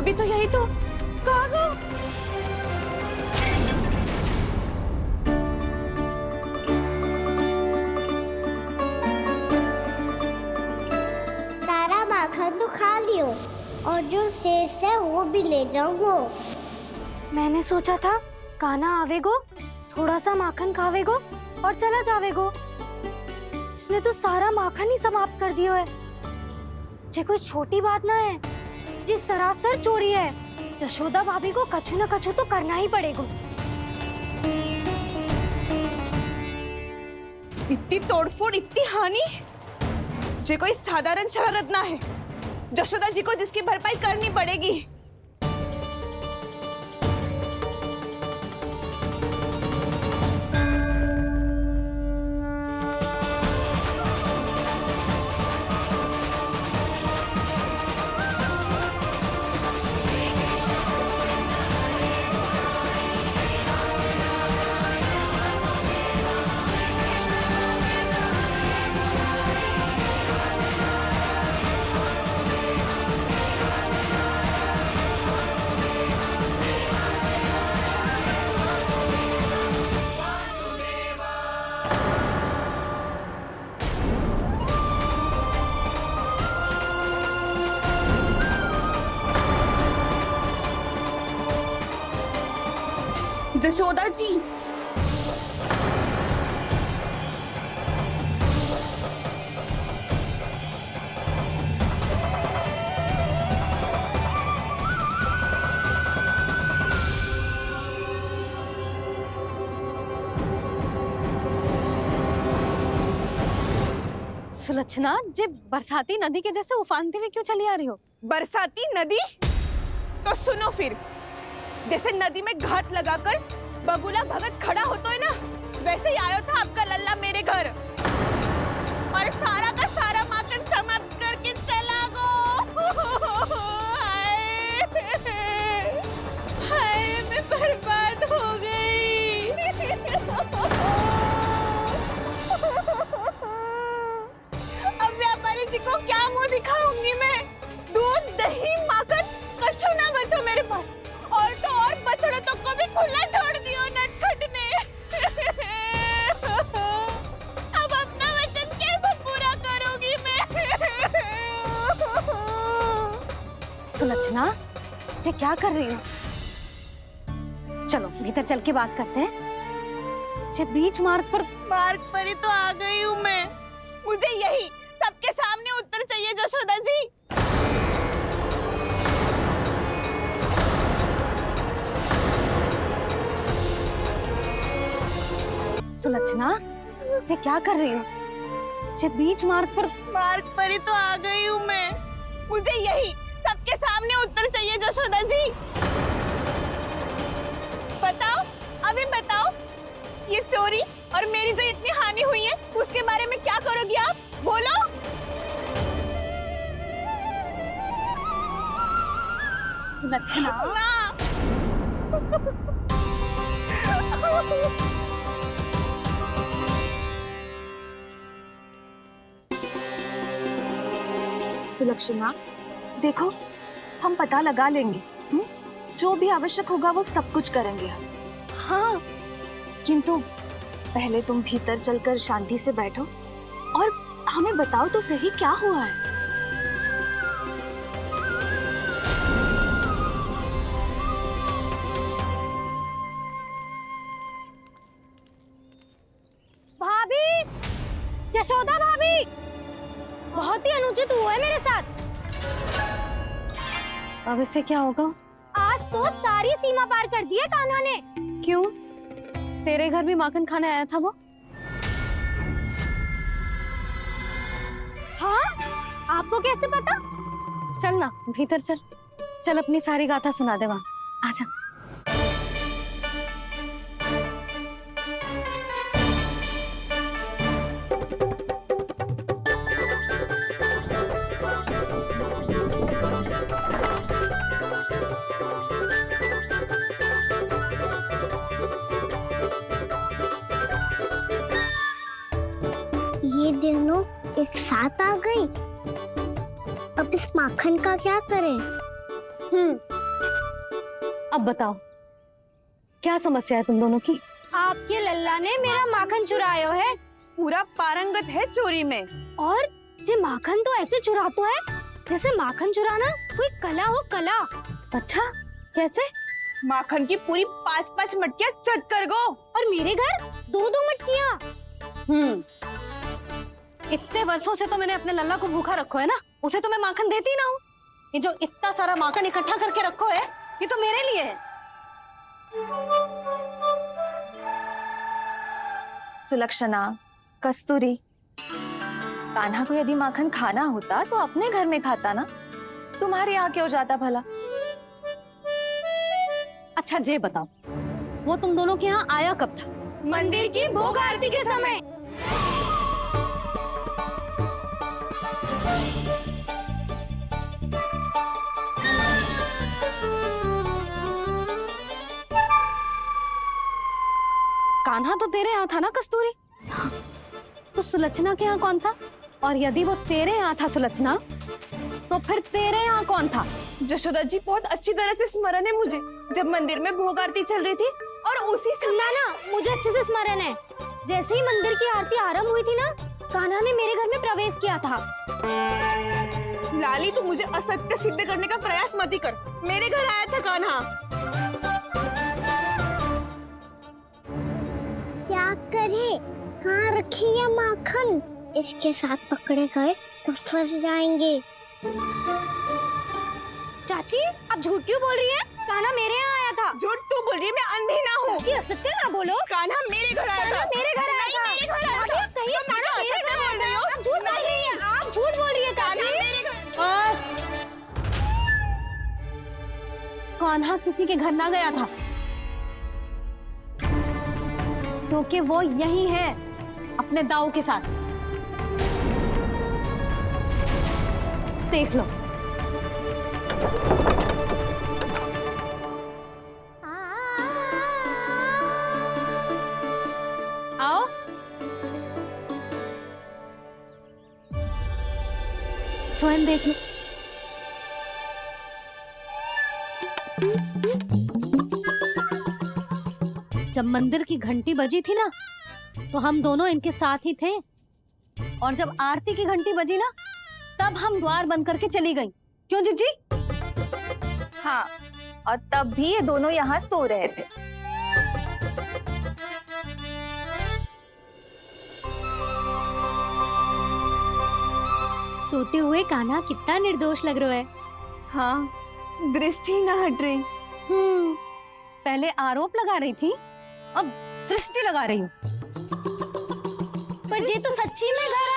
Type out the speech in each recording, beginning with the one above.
अभी तो यही तो। कहाँ गो? सारा माखन तो खा लियो और जो शेष है वो भी ले जाऊंगो। मैंने सोचा था कान्हा आवेगो, थोड़ा सा माखन खावेगो और चला जावेगो। इसने तो सारा माखन ही समाप्त कर दिया है। ये कोई छोटी बात ना है, जी सरासर चोरी है। यशोदा भाभी को कछु न कछु तो करना ही पड़ेगा। इतनी तोड़फोड़, इतनी हानि, ये कोई साधारण शरारत ना है। यशोदा जी को जिसकी भरपाई करनी पड़ेगी। यशोदा जी, सुलक्षणा, जे बरसाती नदी के जैसे उफानते हुए क्यों चली आ रही हो? बरसाती नदी? तो सुनो फिर, जैसे नदी में घाट लगाकर बगुला भगत खड़ा होता है ना, वैसे ही आया था आपका लल्ला मेरे घर और सारा का सारा माखन समाप्त करके चला गो। हाय, मैं बर्बाद हो गई। अब व्यापारी जी को क्या मुंह दिखाऊंगी मैं? दूध, दही, माखन कछु ना बचो मेरे पास। और तो और बछड़े तो को भी खुला छोड़ दियो नटखट ने। अब अपना वचन कैसे पूरा करूंगी मैं? सुलक्षणा, ये क्या कर रही हो? चलो भीतर चल के बात करते हैं। ये बीच मार्ग पर ही तो आ गई हूँ मैं। मुझे यही सबके सामने उत्तर चाहिए यशोदा जी। सुलक्षणा, ये क्या कर रही हो? ये बीच मार्ग पर ही तो आ गई हूँ मैं। मुझे यही सबके सामने उत्तर चाहिए यशोदा जी। बताओ, अभी बताओ, ये चोरी और मेरी जो इतनी हानि हुई है उसके बारे में क्या करोगी आप? बोलो। सुलक्षणा, सुलक्षणा, देखो हम पता लगा लेंगे। जो भी आवश्यक होगा वो सब कुछ करेंगे हम। हाँ, किंतु पहले तुम भीतर चलकर शांति से बैठो और हमें बताओ तो सही क्या हुआ है। भाभी, यशोदा भाभी, बहुत ही अनुचित हुआ है मेरे साथ। अब इससे क्या होगा? आज तो सारी सीमा पार कर दी है कान्हा ने। क्यों? तेरे घर भी माखन खाने आया था वो? हाँ? आपको कैसे पता? चल ना भीतर चल, चल अपनी सारी गाथा सुना दे वहां। आजा। ये दोनों एक साथ आ गई। अब इस माखन का क्या करें? अब बताओ क्या समस्या है तुम दोनों की? आपके लल्ला ने मेरा माखन चुरायो है। पूरा पारंगत है चोरी में। और जे माखन तो ऐसे चुरातो है जैसे माखन चुराना कोई कला हो, कला। अच्छा, कैसे? माखन की पूरी 5-5 मटकियां चट कर गो। और मेरे घर 2-2 मटकियां। इतने वर्षों से तो मैंने अपने लल्ला को भूखा रखो है ना, उसे तो मैं माखन देती ना हूँ। ये जो इतना सारा माखन इकट्ठा करके रखो है, ये तो मेरे लिए है। सुलक्षणा, कस्तूरी, कान्हा को यदि माखन खाना होता तो अपने घर में खाता ना, तुम्हारे यहाँ क्यों जाता भला? अच्छा जे बताओ, वो तुम दोनों के यहाँ आया कब था? मंदिर की भोग आरती के समय। कान्हा तो तेरे यहाँ था ना कस्तूरी? तो सुलक्षणा के यहाँ कौन था? और यदि वो तेरे यहाँ था सुलक्षणा, तो फिर तेरे यहाँ कौन था? जशोदा जी बहुत अच्छी तरह से स्मरण है मुझे, जब मंदिर में भोग आरती चल रही थी और उसी समय ना, मुझे अच्छे से स्मरण है। जैसे ही मंदिर की आरती आरंभ हुई थी ना, कान्हा ने मेरे घर में प्रवेश किया था। लाली, तू मुझे असत्य सिद्ध करने का प्रयास मत ही कर। मेरे घर आया था कान्हा। क्या करे, कहाँ रखी है माखन? इसके साथ पकड़े गए तो फंस जाएंगे। चाची, आप झूठ क्यों बोल रही हैं? कान्हा मेरे यहाँ आया था। झूठ तू बोल रही है, मैं अंधी ना हूँ। चाची, असत्य ना बोलो। कान्हा मेरे घर आया था। मेरे घर आया था। मेरे घर आया था। कहिए तुम कान्हा मुझे मेरे घर असत्य बोल रही आया हो। था। आप झूठ बोल रही हैं। आप झूठ बोल रही हैं कान्हा चाची। मेरे घर। बस, कान्हा किसी के घर ना गया था, क्योंकि वो यही है अपने दाऊ के साथ। देख लो। आओ। स्वयं देख लो। जब मंदिर की घंटी बजी थी ना, तो हम दोनों इनके साथ ही थे। और जब आरती की घंटी बजी ना, तब हम द्वार बंद करके चली गई। क्यों जीजी? हाँ, और तब भी ये दोनों यहाँ सो रहे थे। सोते हुए कान्हा कितना निर्दोष लग रहा है। हाँ, दृष्टि ना हट रही। पहले आरोप लगा रही थी, अब दृष्टि लगा रही हूँ। पर ये तो सच्ची में घर है।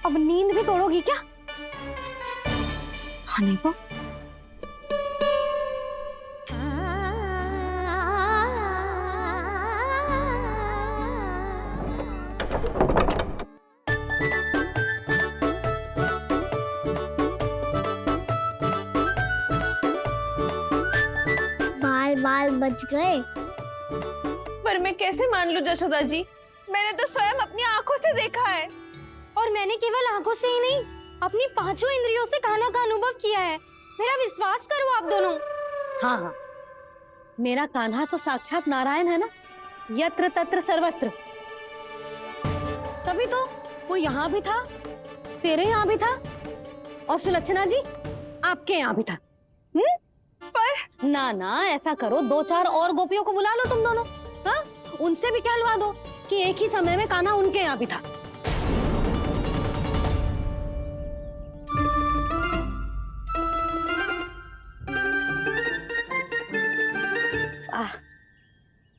अब नींद भी तोड़ोगी क्या? हाँ, नहीं को? बाल बच गए। पर मैं कैसे मान लूं जशोदा जी, मैंने तो स्वयं अपनी आंखों से देखा है। और मैंने केवल आंखों से ही नहीं, अपनी 5 इंद्रियों से कान्हा का अनुभव किया है। मेरा विश्वास करो आप दोनों। हाँ हाँ, मेरा कान्हा तो साक्षात नारायण है ना, यत्र तत्र सर्वत्र। तभी तो वो यहाँ भी था, तेरे यहाँ भी था, और सुलक्षणा जी आपके यहाँ भी था। पर ना ना, ऐसा करो, 2-4 और गोपियों को बुला लो तुम दोनों। हाँ, उनसे भी कहलवा दो कि एक ही समय में कान्हा उनके यहाँ भी था।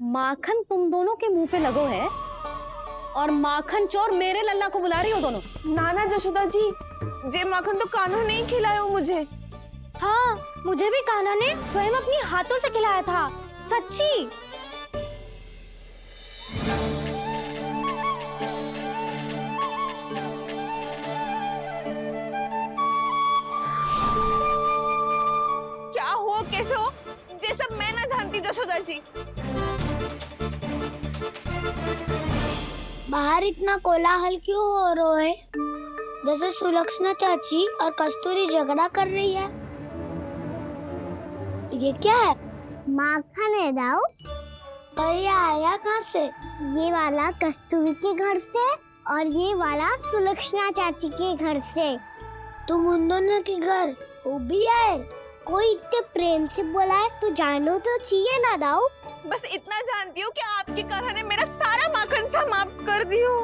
माखन तुम दोनों के मुंह पे लगो है, और माखन चोर मेरे लल्ला को बुला रही हो दोनों। नाना जशोदा जी, जे माखन तो कान्हा नहीं खिलाया मुझे। हाँ, मुझे भी कान्हा ने स्वयं अपनी हाथों से खिलाया था, सच्ची। क्या हो, कैसे हो, ये सब मैं ना जानती जशोदा जी। बाहर इतना कोलाहल क्यों हो रहा है? जैसे सुलक्षणा चाची और कस्तूरी झगड़ा कर रही है। ये क्या है? माखन है दाऊ। पर ये आया कहाँ से? ये वाला कस्तूरी के घर से और ये वाला सुलक्षणा चाची के घर से। तुम उन दोनों के घर वो भी आए? कोई इतने प्रेम से बोला है तो जानो तो चाहिए ना दाऊ। बस इतना जानती हूँ कि आपकी कान्हा ने मेरा सारा माखन समाप्त कर दियो।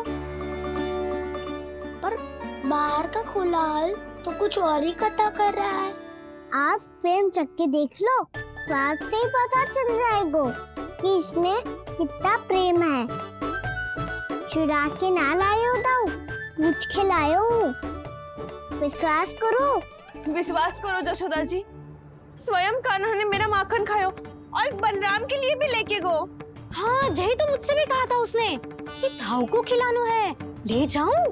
पर बाहर का खुला हल तो कुछ और ही कथा कर रहा है। आप फिल्म चख के देख लो तो आपसे ही पता चल जाएगा कि इसमें कितना प्रेम है। चुरा के ना लायो दाऊ, पूछ के लायो। विश्वास करो जशोदा जी, स्वयं कान्हा ने मेरा माखन खायो और बलराम के लिए भी लेके गो। हाँ जही तो मुझसे भी कहा था उसने कि दाऊ को खिलानो है, ले जाऊं।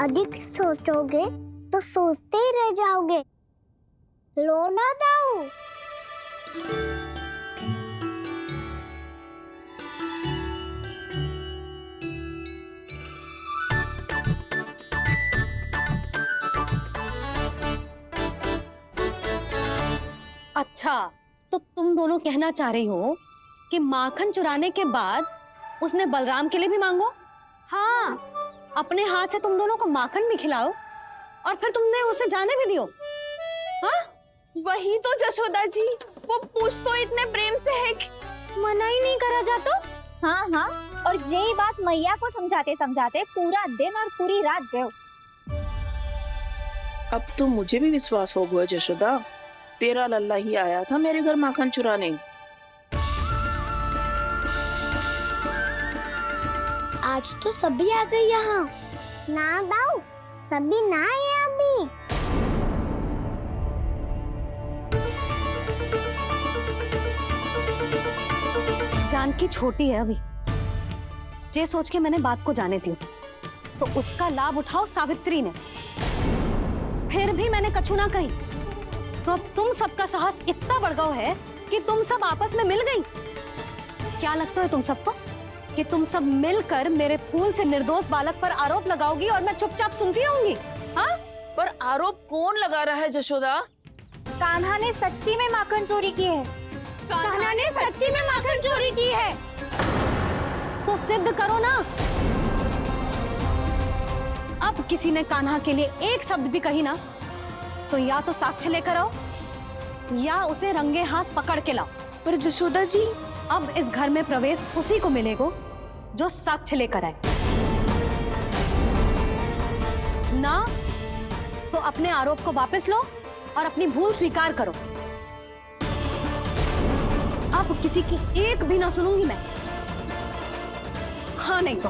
अधिक सोचोगे तो सोचते ही रह जाओगे। लो ना दाऊ। अच्छा तो तुम दोनों कहना चाह रही हो कि माखन चुराने के बाद उसने बलराम के लिए भी मांगो? हाँ, अपने हाथ से तुम दोनों को माखन भी खिलाओ और फिर तुमने उसे जाने भी दियो। हाँ वही तो जशोदा जी, वो पूछ तो इतने प्रेम से है कि मना ही नहीं करा जाता। हाँ हाँ, और यही बात मैया को समझाते समझाते पूरा दिन और पूरी रात गए। अब तो मुझे भी विश्वास हो गया जशोदा, तेरा लल्ला ही आया था मेरे घर माखन चुराने। आज तो सभी आ गए यहाँ। ना दाऊ, सभी ना आए अभी। जानकी छोटी है अभी, जे सोच के मैंने बात को जाने दी तो उसका लाभ उठाओ सावित्री ने। फिर भी मैंने कछु ना कही तो अब तुम सबका साहस इतना बढ़ गया है कि तुम सब आपस में मिल गई। क्या लगता है तुम सबको कि तुम सब मिलकर मेरे फूल से निर्दोष बालक पर आरोप लगाओगी और मैं चुपचाप सुनती रहूंगी? हाँ? पर आरोप कौन लगा रहा है जशोदा? कान्हा ने सच्ची में माखन चोरी की है। कान्हा ने सच्ची में माखन चोरी की है तो सिद्ध करो ना। अब किसी ने कान्हा के लिए एक शब्द भी कही ना तो या तो साक्ष्य लेकर आओ या उसे रंगे हाथ पकड़ के लाओ। पर जशोदा जी, अब इस घर में प्रवेश उसी को मिलेगा जो साक्ष्य लेकर आए। ना तो अपने आरोप को वापस लो और अपनी भूल स्वीकार करो। अब किसी की एक भी ना सुनूंगी मैं। हाँ नहीं तो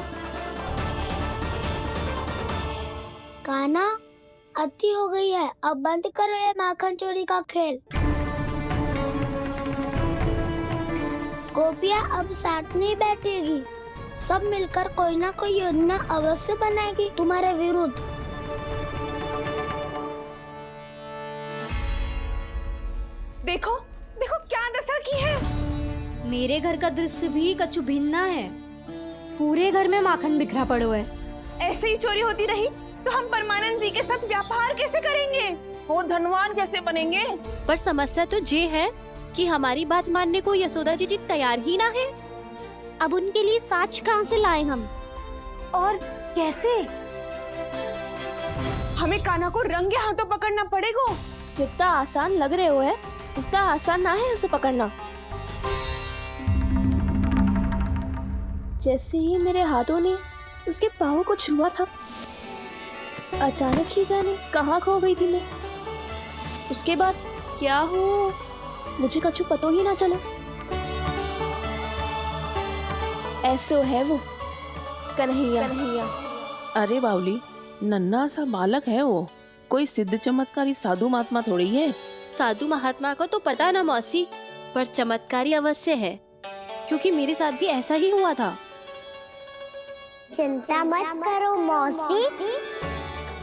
कान्हा, अति हो गई है, अब बंद करो ये माखन चोरी का खेल। गोपिया अब साथ नहीं बैठेगी, सब मिलकर कोई ना कोई योजना अवश्य बनाएगी तुम्हारे विरुद्ध। देखो देखो क्या दशा की है। मेरे घर का दृश्य भी कछु भिन्न है। पूरे घर में माखन बिखरा पड़ो है। ऐसे ही चोरी होती रही तो हम परमानंद जी के साथ व्यापार कैसे करेंगे और धनवान कैसे बनेंगे? पर समस्या तो ये है कि हमारी बात मानने को यशोदा जी तैयार ही ना है। अब उनके लिए साक्ष्य कहाँ से लाएं हम? और कैसे? हमें कान्हा को रंगे हाथों पकड़ना पड़ेगा। जितना आसान लग रहे हो है उतना आसान ना है उसे पकड़ना। जैसे ही मेरे हाथों ने उसके पाँव को छुआ था, अचानक ही जाने कहाँ खो गई थी मैं। उसके बाद क्या हो मुझे कछु पतो ही ना चला। ऐसो है वो कन्हैया। अरे बावली, नन्हा सा बालक है वो, कोई सिद्ध चमत्कारी साधु महात्मा थोड़ी है। साधु महात्मा को तो पता ना मौसी, पर चमत्कारी अवश्य है क्योंकि मेरे साथ भी ऐसा ही हुआ था। चिंता मत करो मौसी,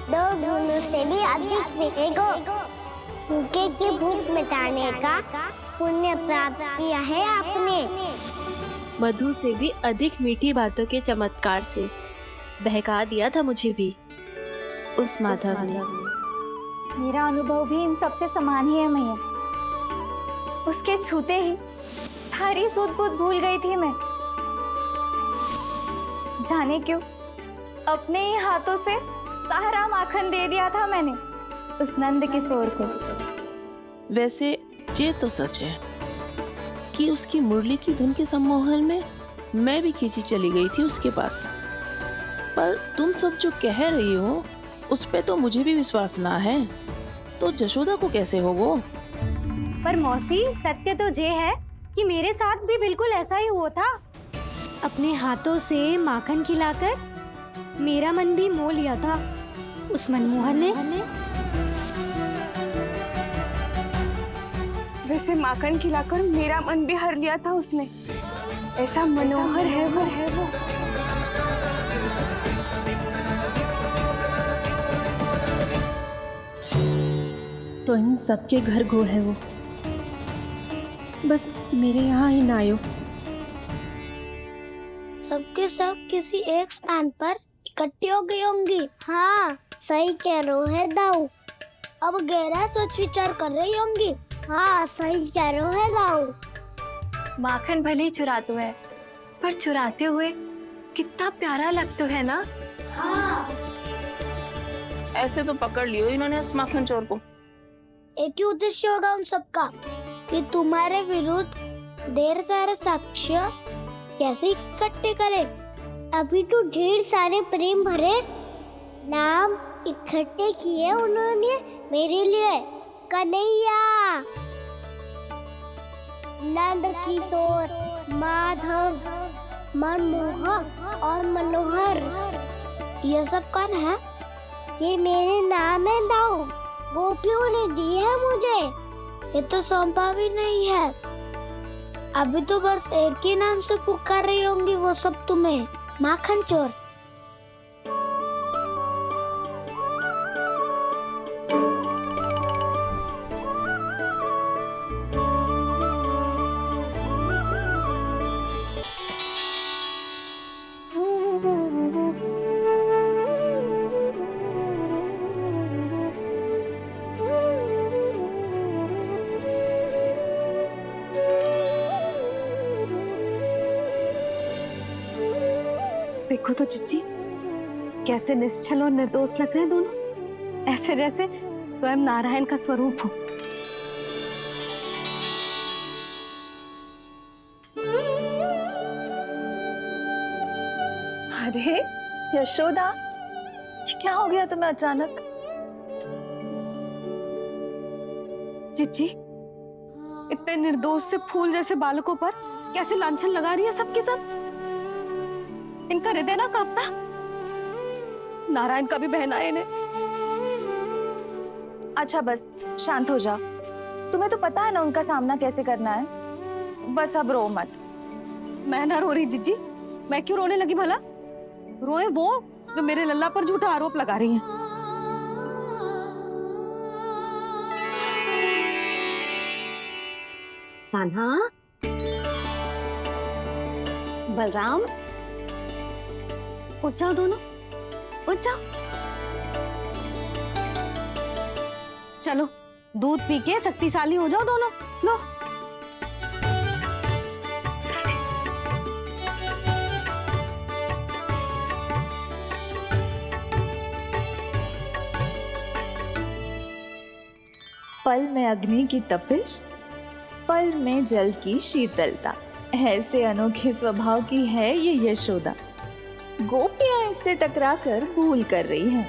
2 गुणों से भी अधिक मिलेगा। भूखे की भूख मिटाने का पुण्य प्राप्त किया है आपने। मधु से भी अधिक मीठी बातों के चमत्कार से बहका दिया था मुझे भी उस माधव ने। मेरा अनुभव भी इन सबसे समान ही है मैया। उसके छूते ही सारी सूध बूध भूल गई थी मैं। जाने क्यों अपने ही हाथों से सारा माखन दे दिया था मैंने उस नंद किशोर को। वैसे ये तो सच है कि उसकी मुरली की धुन के सम्मोहन में मैं भी खींची चली गई थी उसके पास। पर तुम सब जो कह रही हो उस पे तो मुझे भी विश्वास ना है, तो जशोदा को कैसे हो वो? पर मौसी, सत्य तो ये है कि मेरे साथ भी बिल्कुल ऐसा ही हुआ था। अपने हाथों से माखन खिलाकर मेरा मन भी मोह लिया था उस मनमोहन ने। वैसे माखन खिलाकर मेरा मन भी हर लिया था उसने। ऐसा मनोहर है वो। तो इन सबके घर गो है वो, बस मेरे यहाँ ही ना आयो। सबके सब किसी एक स्थान पर इकट्ठी हो गई होंगी। हाँ, सही कह रहे है दाऊ। अब गहरा सोच विचार कर रही होंगी। हाँ, सही कह रहे है दाऊ। माखन भले ही चुराते है, पर चुराते हुए कितना प्यारा लगता है ना। ऐसे तो पकड़ लियो इन्होंने उस माखन चोर को। एक ही उद्देश्य होगा उन सबका कि तुम्हारे विरुद्ध ढेर सारे साक्ष्य कैसे इकट्ठे करे। अभी तो ढेर सारे प्रेम भरे नाम इकट्ठे किए उन्होंने मेरे लिए। कन्हैया, नंद किशोर, माधव, मनमोहक और मनोहर, ये सब कौन है? ये मेरे नाम है दाऊ। गोपियों ने दी है मुझे, ये तो सौंपा भी नहीं है। अभी तो बस एक ही नाम से पुकार रही होंगी वो सब तुम्हें, माखन चोर। देखो तो चिच्ची, कैसे निश्चल और निर्दोष लग रहे हैं दोनों, ऐसे जैसे स्वयं नारायण का स्वरूप हो। अरे यशोदा, ये क्या हो गया तुम्हें अचानक? चिच्ची, इतने निर्दोष से फूल जैसे बालकों पर कैसे लांछन लगा रही है सबकी सब। इनका हृदय ना कांपता? नारायण का भी बहना है इन्हें। अच्छा बस शांत हो जाओ, तुम्हें तो पता है ना उनका सामना कैसे करना है। बस अब रो मत। मैं ना रो रही जिज्जी, मैं क्यों रोने लगी भला? रोए वो जो मेरे लल्ला पर झूठा आरोप लगा रही हैं। कान्हा, बलराम, उठ जाओ दोनों, उठ जाओ। चलो दूध पी के शक्तिशाली हो जाओ दोनों। लो। पल में अग्नि की तपिश, पल में जल की शीतलता, ऐसे अनोखे स्वभाव की है ये यशोदा। गोपियां इससे टकराकर भूल कर रही हैं।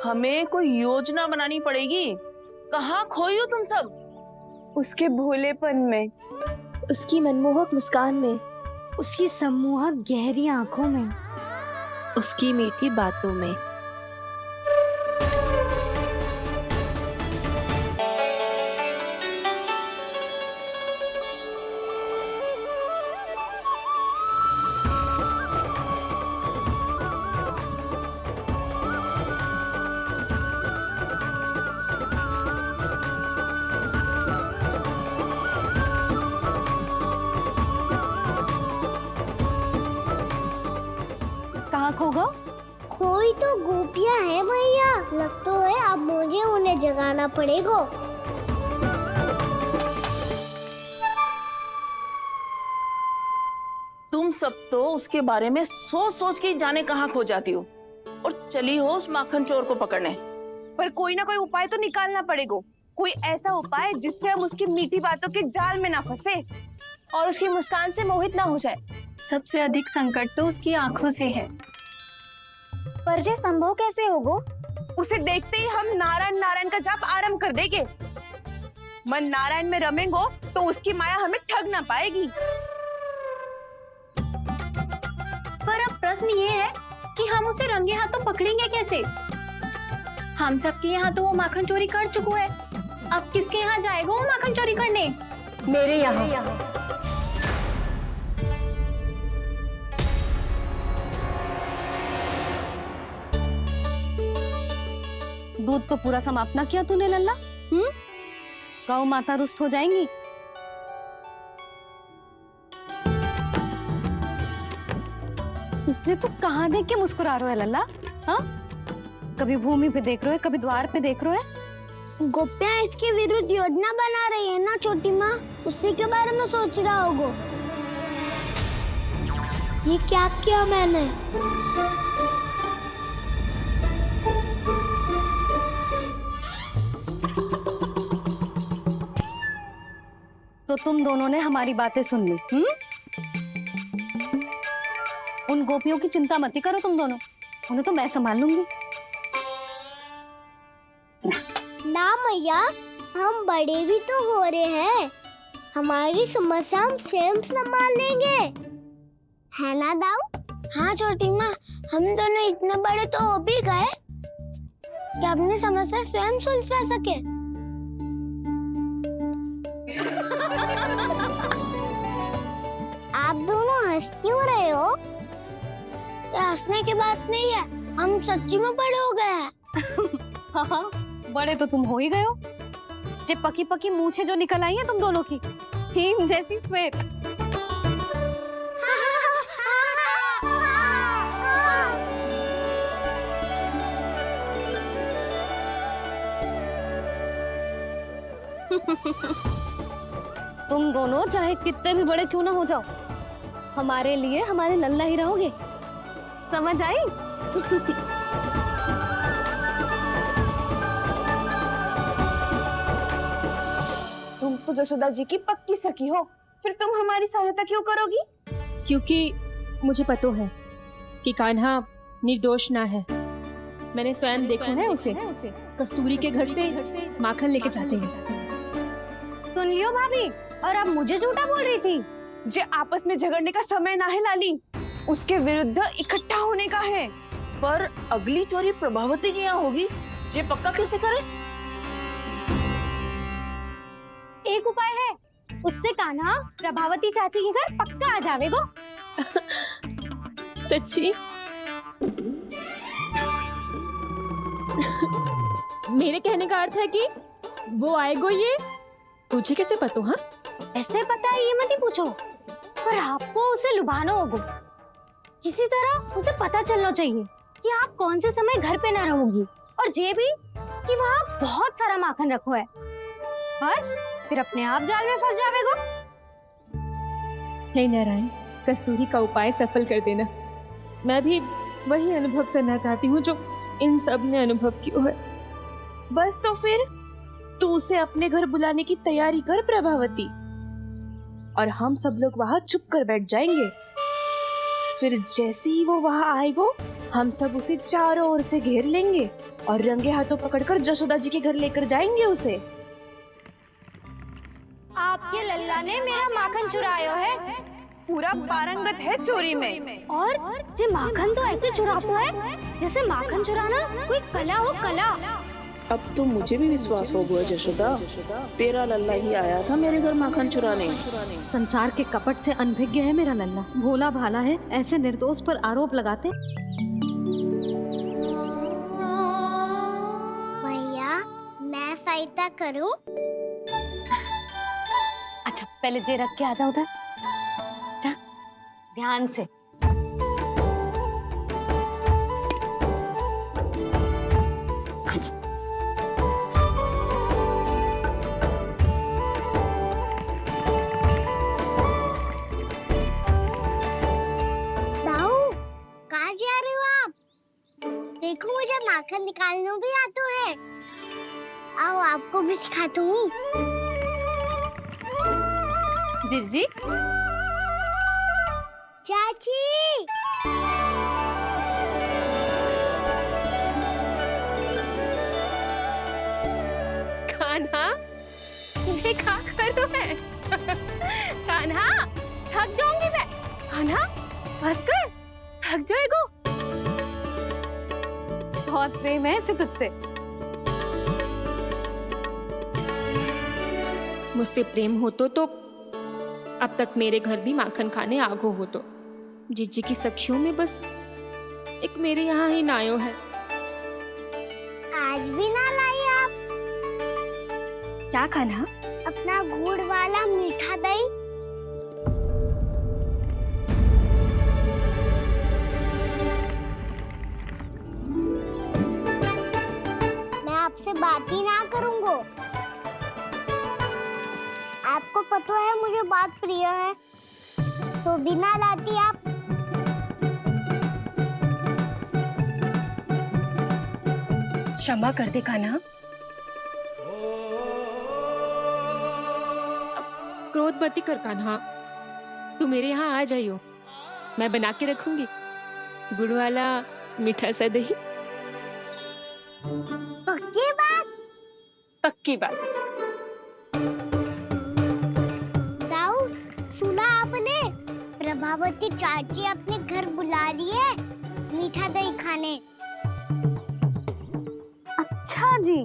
हमें कोई योजना बनानी पड़ेगी। कहाँ खोई हो तुम सब? उसके भोलेपन में, उसकी मनमोहक मुस्कान में, उसकी सम्मोहक गहरी आंखों में, उसकी मीठी बातों में। लगाना पड़ेगा। तुम सब तो उसके बारे में सोच सोच के जाने कहाँ खो जाती हो और चली हो उस माखन चोर को पकड़ने। पर कोई ना कोई उपाय तो निकालना पड़ेगा, कोई ऐसा उपाय जिससे हम उसकी मीठी बातों के जाल में ना फंसे और उसकी मुस्कान से मोहित ना हो जाए। सबसे अधिक संकट तो उसकी आंखों से है। पर ये संभव कैसे होगो? उसे देखते ही हम नारायण नारायण का जाप आरंभ कर देंगे। मन नारायण में रमेंगो तो उसकी माया हमें ठग ना पाएगी। पर अब प्रश्न ये है कि हम उसे रंगे हाथों पकड़ेंगे कैसे? हम सबके यहाँ तो वो माखन चोरी कर चुका है, अब किसके यहाँ जाएगा वो माखन चोरी करने? मेरे यहाँ। दूध तो पूरा समाप्त ना किया तूने लल्ला। गौ माता रुष्ट हो जाएंगी। जे तू कहाँ देख के मुस्कुरा रहे हो लल्ला? हाँ, कभी भूमि पे देख रहे हो, कभी द्वार पे देख रहे हो। गोपियाँ इसके विरुद्ध योजना बना रही है ना छोटी माँ, उसी के बारे में सोच रहा होगा। ये क्या किया मैंने? तो तुम दोनों ने हमारी बातें सुन ली। उन गोपियों की चिंता मत करो तुम दोनों, उन्हें तो मैं संभाल लूंगी। ना मैया, हम बड़े भी तो हो रहे हैं, हमारी समस्या हम स्वयं संभाल लेंगे, है ना दाऊ? हाँ छोटी माँ, हम दोनों इतने बड़े तो हो भी गए कि अपनी समस्या स्वयं सुलझा सके। आप दोनों हंस क्यों रहे हो? ये हंसने की बात नहीं है, हम सच्ची में बड़े हो गए हैं। हाँ, बड़े तो तुम हो ही गए हो। जे पकी पकी मूछें जो निकल आई हैं तुम दोनों की, हिम जैसी श्वेत। तुम दोनों चाहे कितने भी बड़े क्यों ना हो जाओ, हमारे लिए हमारे लल्ला ही रहोगे, समझ आई? तुम तो जसोदा जी की पक्की सखी हो, फिर तुम हमारी सहायता क्यों करोगी? क्योंकि मुझे पता है कि कान्हा निर्दोष ना है। मैंने स्वयं देखा है उसे कस्तूरी के घर से माखन लेके जाते हैं। सुन लियो भाभी, और अब मुझे झूठा बोल रही थी। जे आपस में झगड़ने का समय ना है लाली, उसके विरुद्ध इकट्ठा होने का है। पर अगली चोरी प्रभावती के यहाँ होगी, जे पक्का कैसे करे? एक उपाय है, उससे कान्हा प्रभावती चाची के घर पक्का आ जावेगो। सच्ची? मेरे कहने का अर्थ है कि वो आएगो, ये तुझे कैसे पता? हाँ, ऐसे पता है ये मत ही पूछो, पर आपको उसे लुभाना होगा। किसी तरह उसे पता चलना चाहिए कि आप कौन से समय घर पे ना रहोगी, और ये भी कि वहाँ बहुत सारा माखन रखो है। बस फिर अपने आप जाल में फंस जावेगो। हे नारायण, कस्तूरी का उपाय सफल कर देना। मैं भी वही अनुभव करना चाहती हूँ जो इन सब ने अनुभव किया है। बस तो फिर तू उसे अपने घर बुलाने की तैयारी कर प्रभावती, और हम सब लोग वहाँ चुप कर बैठ जाएंगे। फिर जैसे ही वो वहाँ आएगो, हम सब उसे चारों ओर से घेर लेंगे और रंगे हाथों पकड़कर जसोदा जी के घर लेकर जाएंगे उसे। आपके लल्ला ने मेरा माखन चुरायो है, पूरा पारंगत है चोरी में। और जे माखन तो ऐसे चुराता है जैसे माखन चुराना कोई कला हो, कला। अब तो मुझे भी विश्वास हो गया जशोदा, तेरा लल्ला ही आया था मेरे घर माखन चुराने। संसार के कपट से अनभिज्ञ है मेरा लल्ला, भोला भाला है, ऐसे निर्दोष पर आरोप लगाते। भैया, मैं सहायता करूं? अच्छा, पहले जे रख के आ जाओ उधर, जा ध्यान से। अच्छा। माखन निकालना भी आता है। आओ आपको भी सिखाती हूँ। जिज्जी, चाची कान्हा, ये क्या कर रहे है? कान्हा, थक जाऊंगी मैं। कान्हा, बस कर, थक जाएगो। बहुत प्रेम है इसे तुझसे। मुझसे प्रेम होतो तो अब तक मेरे घर भी माखन खाने आगो होतो। जीजी की सखियों में बस एक मेरे यहाँ ही नायो है। आज भी ना लाई आप क्या खाना? अपना गुड़ वाला मीठा दही। मैं आपसे बात ही ना करूंगा। आपको पता है मुझे बात प्रिय है, तो बिना लाती आप। क्षमा कर दे कान्हा। क्रोध मत कर कान्हा, तू मेरे यहाँ आ जाइयो, मैं बना के रखूंगी गुड़ वाला मीठा सा दही। पक्की बात? पक्की बात। दाऊ, सुना आपने? प्रभावती चाची अपने घर बुला रही है मीठा दही खाने। अच्छा जी,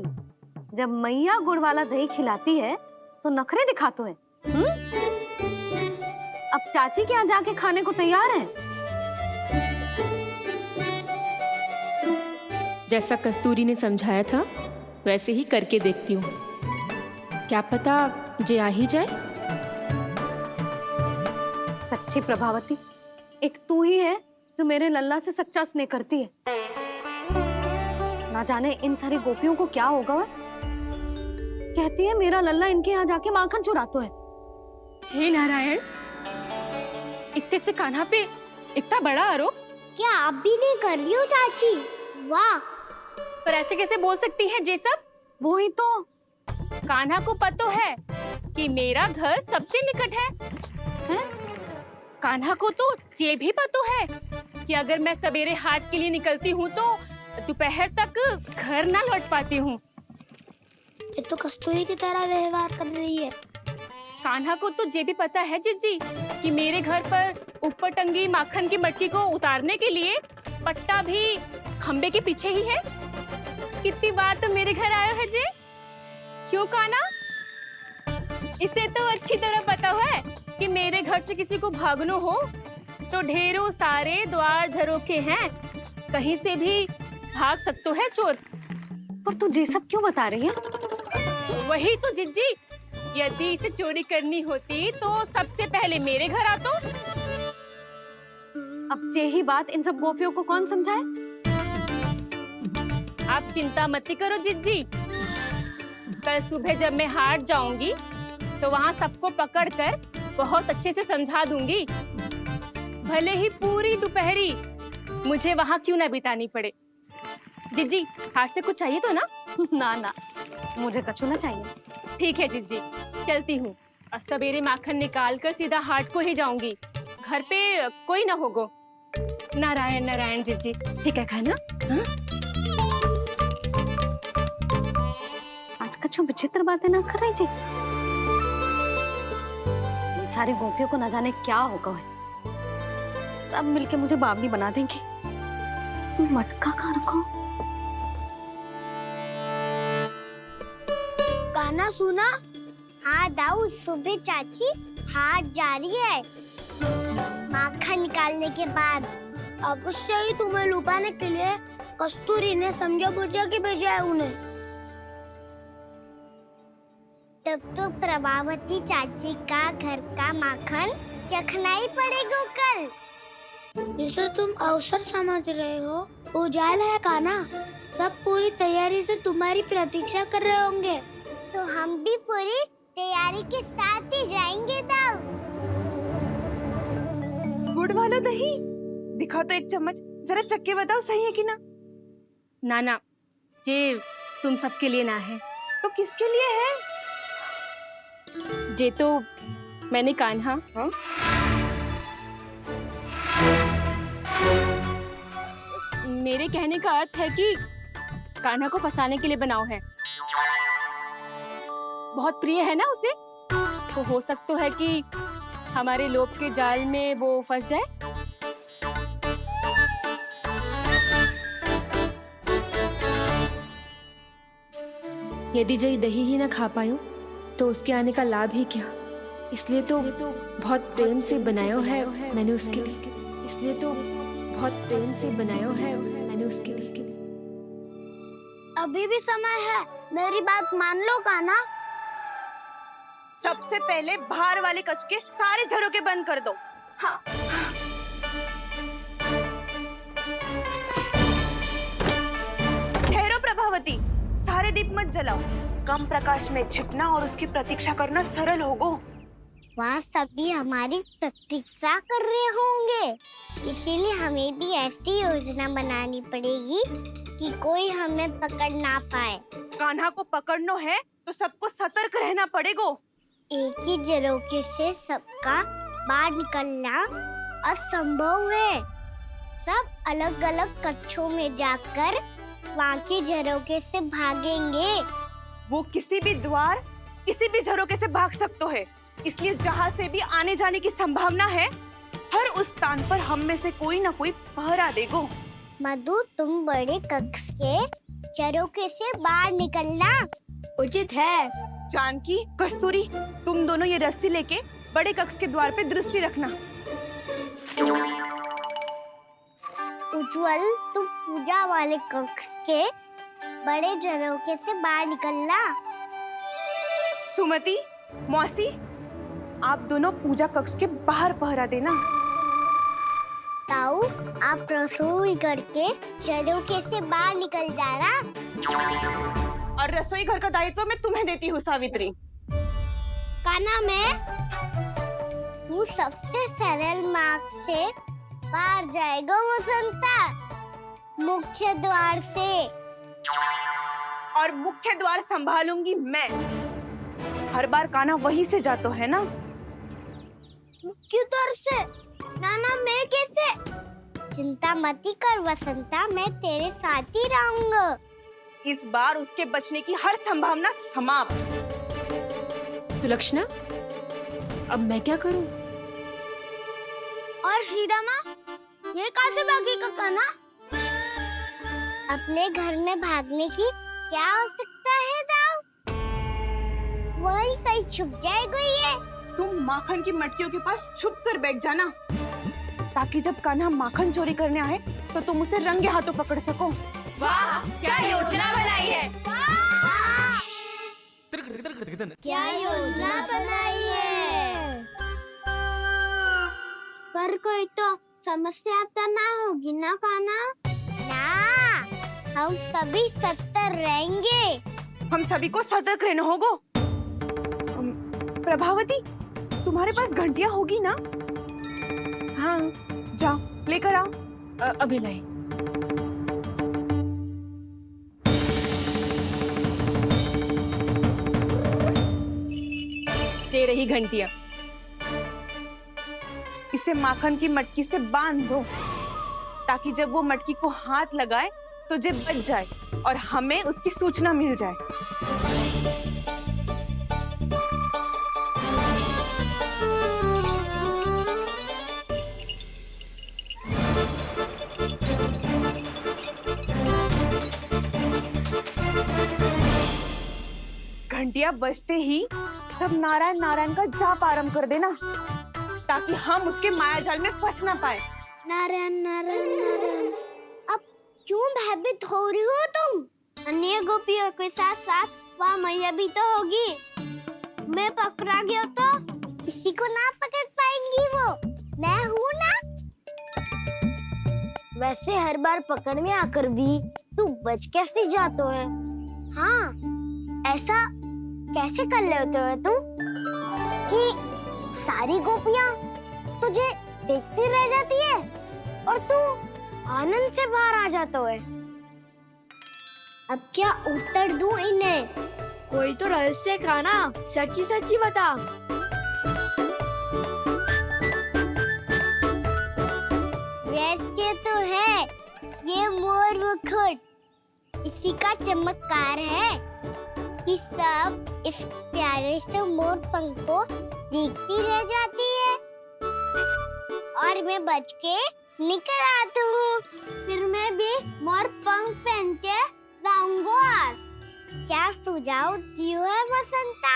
जब मैया गुड़ वाला दही खिलाती है तो नखरे दिखाते हैं। अब चाची के यहाँ जाके खाने को तैयार हैं। जैसा कस्तूरी ने समझाया था वैसे ही करके देखती हूँ। क्या पता जे आ ही जाए। सच्ची प्रभावती, एक तू ही है जो मेरे लल्ला से सच्चा स्नेह करती है। ना जाने इन सारी गोपियों को क्या होगा। कहती है मेरा लल्ला इनके यहाँ जाके माखन चुराता है। हे नारायण, इतने से कान्हा पे इतना बड़ा आरोप। क्या आप भी नहीं कर रही हो चाची? वाह! पर ऐसे कैसे बोल सकती है जे सब? वो ही तो। कान्हा को पता है कि मेरा घर सबसे निकट है? कान्हा को तो ये भी पता है कि अगर मैं सवेरे हाट के लिए निकलती हूँ तो दोपहर तक घर ना लौट पाती हूँ। ये तो कस्तूरी की तरह व्यवहार कर रही है। कान्हा को तो ये भी पता है जिज्जी कि मेरे घर पर ऊपर टंगी माखन की मटकी को उतारने के लिए पट्टा भी खंबे के पीछे ही है। कितनी बार तो मेरे घर आया है जे। क्यों कान्हा? इसे तो अच्छी तरह पता है कि मेरे घर से किसी को भागना हो तो ढेरों सारे द्वार झरोखे हैं, कहीं से भी भाग सकते है चोर। पर तू ये सब क्यों बता रही है? वही तो जिज्जी, यदि इसे चोरी करनी होती तो सबसे पहले मेरे घर आतो। अब यही बात इन सब गोपियों को कौन समझाए? आप चिंता मत करो जिज्जी, कल सुबह जब मैं हाट जाऊंगी तो वहाँ सबको पकड़कर बहुत अच्छे से समझा दूंगी। भले ही पूरी दोपहरी मुझे वहाँ क्यों ना बितानी पड़े। जिज्जी, हाट से कुछ चाहिए तो ना? ना ना, मुझे कछु ना चाहिए। ठीक है जिज्जी, चलती हूँ। और सवेरे माखन निकाल कर सीधा हाट को ही जाऊंगी, घर पे कोई ना होगो। नारायण नारायण जिज्जी, ठीक है खाना? हाँ? आज कछु विचित्र बातें ना कर रही जी। इन सारी गोपियों को न जाने क्या होगा है। सब मिलके मुझे बावली बना देंगे। मटका कहाँ रखो? गाना सुना? हाँ दाऊ, सुबह चाची हाट जा रही है माखन निकालने के बाद। अवश्य ही तुम्हें लुभाने के लिए कस्तूरी ने समझा बुझा के भेजा है उन्हें। तब तो प्रभावती चाची का घर का माखन चखना ही पड़ेगा कल। जिसे तुम अवसर समझ रहे हो, उजाल है कान्हा। सब पूरी तैयारी से तुम्हारी प्रतीक्षा कर रहे होंगे। तो हम भी पूरी तैयारी के साथ ही जाएंगे दाऊ। गुड़ वाला दही दिखाओ तो एक चम्मच, जरा चख के बताओ सही है कि ना। ना ना, जे तुम सबके लिए ना है। तो किसके लिए है? जे तो मैंने कान्हा मेरे कहने का अर्थ है कि कान्हा को फंसाने के लिए बनाओ है। बहुत प्रिय है ना उसे, तो हो सकता है कि हमारे लोभ के जाल में वो फंस जाए। यदि जय दही ही ना खा पायो तो उसके आने का लाभ ही क्या। इसलिए तो बहुत प्रेम से बनायो है मैंने उसके लिए। इसलिए तो बहुत प्रेम से बनायो है मैंने उसके लिए। अभी भी समय है, मेरी बात मान लो कान्हा। सबसे पहले बाहर वाले कच के सारे झरोके बंद कर दो। हाँ। ठहरो प्रभावती, सारे दीप मत जलाओ। कम प्रकाश में छिपना और उसकी प्रतीक्षा करना सरल होगो। वहाँ सभी हमारी प्रतीक्षा कर रहे होंगे, इसीलिए हमें भी ऐसी योजना बनानी पड़ेगी कि कोई हमें पकड़ ना पाए। कान्हा को पकड़ना है तो सबको सतर्क रहना पड़ेगा। एक ही झरोके से सबका बाहर निकलना असंभव है। सब अलग अलग कक्षों में जाकर वहाँ के झरोके से भागेंगे। वो किसी भी द्वार, किसी भी झरोके से भाग सकते है, इसलिए जहाँ से भी आने जाने की संभावना है, हर उस स्थान पर हम में से कोई ना कोई पहरा देगो। मधु, तुम बड़े कक्ष के झरोके से बाहर निकलना उचित है। जानकी, कस्तूरी, तुम दोनों ये रस्सी लेके बड़े कक्ष के द्वार पे दृष्टि रखना। उज्जवल, तुम पूजा वाले कक्ष के बड़े झरोके से बाहर निकलना। सुमति, मौसी, आप दोनों पूजा कक्ष के बाहर पहरा देना। ताऊ, आप रसोई करके झरोके से बाहर निकल जाना। और रसोई घर का दायित्व मैं तुम्हें देती हूँ सावित्री। कान्हा, तू सबसे सरल मार्ग से बाहर जाएगा वसंता, मुख्य द्वार से। और मुख्य द्वार संभालूंगी मैं। हर बार कान्हा वहीं से जाता है ना। मुख्य द्वार से? नाना, मैं कैसे? चिंता मत कर वसंता, मैं तेरे साथ ही रहूंगा। इस बार उसके बचने की हर संभावना समाप्त। सुलक्षणा, अब मैं क्या करूं? और सीधा माँ, ये कहाँ से भागेगा कान्हा? अपने घर में भागने की क्या हो सकता है दाऊ? वही कहीं छुप जाएगा ये। तुम माखन की मटकियों के पास छुप कर बैठ जाना, ताकि जब कान्हा माखन चोरी करने आए तो तुम उसे रंगे हाथों पकड़ सको। वाह, क्या योजना बनाई है। क्या योजना बनाई है? पर कोई तो समस्या तो ना होगी ना कान्हा? ना, हम सभी सतर्क रहेंगे। हम सभी को सतर्क रहना होगा। प्रभावती, तुम्हारे पास घंटियां होगी ना? हाँ, जाओ लेकर आओ। अभी लाई। ये रही घंटियां। इसे माखन की मटकी से बांध दो, ताकि जब वो मटकी को हाथ लगाए तो जे बच जाए और हमें उसकी सूचना मिल जाए। घंटियां बजते ही सब नारायण नारायण का जाप आरंभ कर देना, ताकि हम उसके मायाजाल में फंस ना पाए। नारायण नारायण नारायण। अब क्यों भयभीत हो रही हो तुम? अन्य गोपियों के साथ साथ वहाँ मैया भी तो होगी। मैं पकड़ा गया तो किसी को ना पकड़ पाएंगी वो। मैं हूँ ना। वैसे हर बार पकड़ में आकर भी तू बच कैसे जातो है? हाँ, ऐसा कैसे कर लेते हो तुम कि सारी गोपियाँ तुझे देखती रह जाती है और तू आनंद से बाहर आ जाता है? अब क्या उत्तर दूं इन्हें? कोई तो रहस्य काना, सच्ची सच्ची बता। रहस्य तो है, ये मोर मुकुट इसी का चमत्कार है कि सब इस प्यारे से मोर पंख को देखती रह जाती है और मैं बच के निकल आता हूँ। फिर मैं भी मोर पंख पहन के गाऊंगा। क्या सुझाव दियो है बसंता?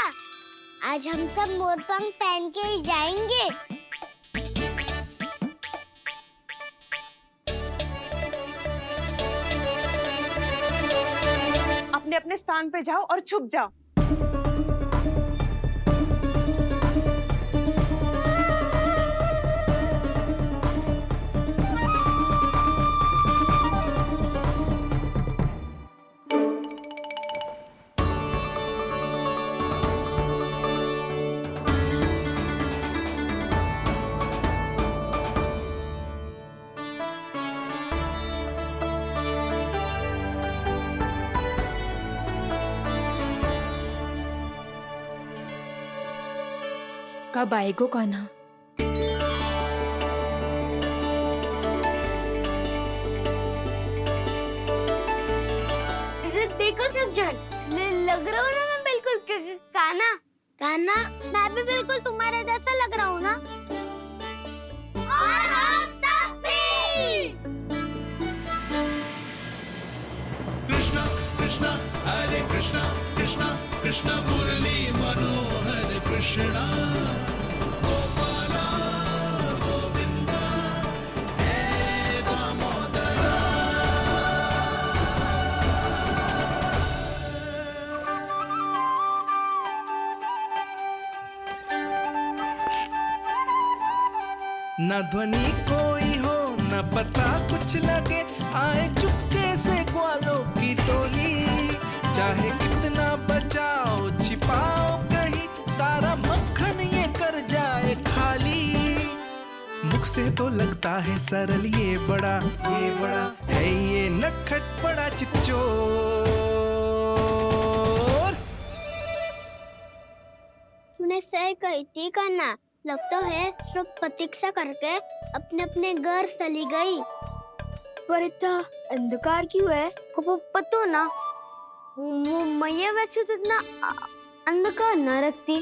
आज हम सब मोर पंख पहन के ही जाएंगे। अपने अपने स्थान पे जाओ और छुप जाओ। कब आएगो कान्हा? देखो सब जन, लग रहा हूँ ना मैं बिल्कुल काना। काना, मैं भी बिल्कुल तुम्हारे जैसा लग रहा हूँ ना? और हम सब भी। कृष्णा कृष्णा हरे कृष्णा कृष्णा कृष्णा मुरली मनोहर कृष्णा गोपाला गोविंदा हे दामोदरा। न ध्वनि कोई हो न पता कुछ लगे, आए चुपके से ग्वालों की टोली। चाहे कितना बचाओ छिपाओ कहीं, सारा मक्खन ये कर जाए खाली। मुख से तो लगता है सरल, ये बड़ा है ये नटखट बड़ा चिकचोर। तूने सही कही थी काना, लगता है सिर्फ प्रतीक्षा करके अपने अपने घर चली गई। पर इतना अंधकार क्यों है? पतो ना, मैं वैसे तो इतना अंधकार न रखती।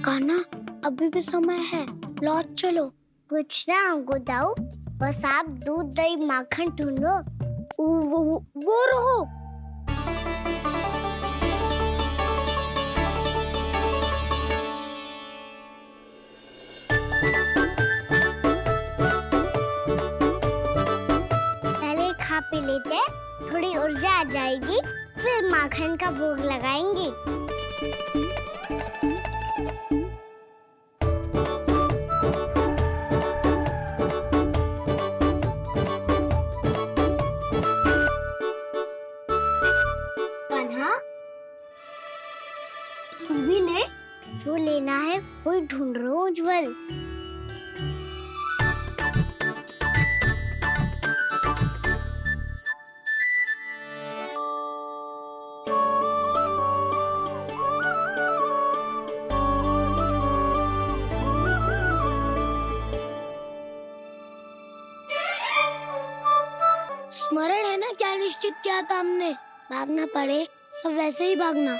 काना, अभी भी समय है, लौट चलो। कुछ ना हमको दाऊ, बस आप दूध दही माखन ढूंढो। वो रहो। पहले खा पी लेते, थोड़ी ऊर्जा आ जाएगी, फिर माखन का भोग लगाएंगे। कान्हा, तू भी ले, जो लेना है वही ढूंढ रहा हूँ उज्जवल। स्मरण है ना क्या निश्चित किया था हमने? भागना पड़े सब वैसे ही भागना।